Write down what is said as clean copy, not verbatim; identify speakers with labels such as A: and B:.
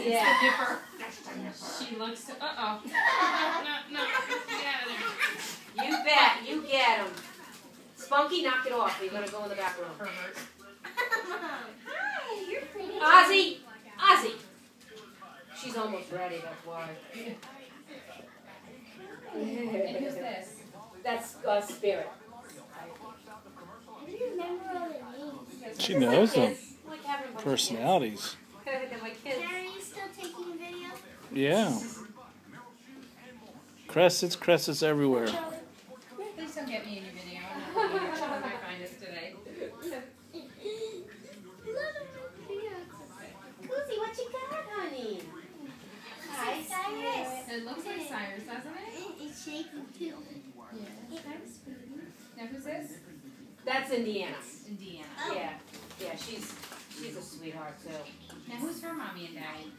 A: Yeah.
B: the nipper. She looks. Uh-oh. No. Get out of there.
A: You bet. You get him. Spunky, knock it off. You're gonna go in the back room.
B: Pervert.
C: Hi, you're pretty.
A: Ozzy! Ozzy! She's almost ready, that's why.
B: And who's this?
A: That's Spirit.
C: I don't remember all the names.
D: She knows them.
A: Like having a bunch of
D: Personalities.
A: kids. They're my kids.
C: Are you still taking a video?
D: Yeah. Cressets everywhere.
B: Please don't get me in your video. I'm not going to try my finest today.
A: Cozy, what you got, honey?
C: Hi, Cyrus.
B: It looks like Cyrus, doesn't it?
C: It's shaking too.
B: Yeah. Now who's this?
A: That's Indiana.
B: Indiana.
C: Oh.
A: Yeah. Yeah, she's a sweetheart, too.
B: Now who's her mommy and daddy?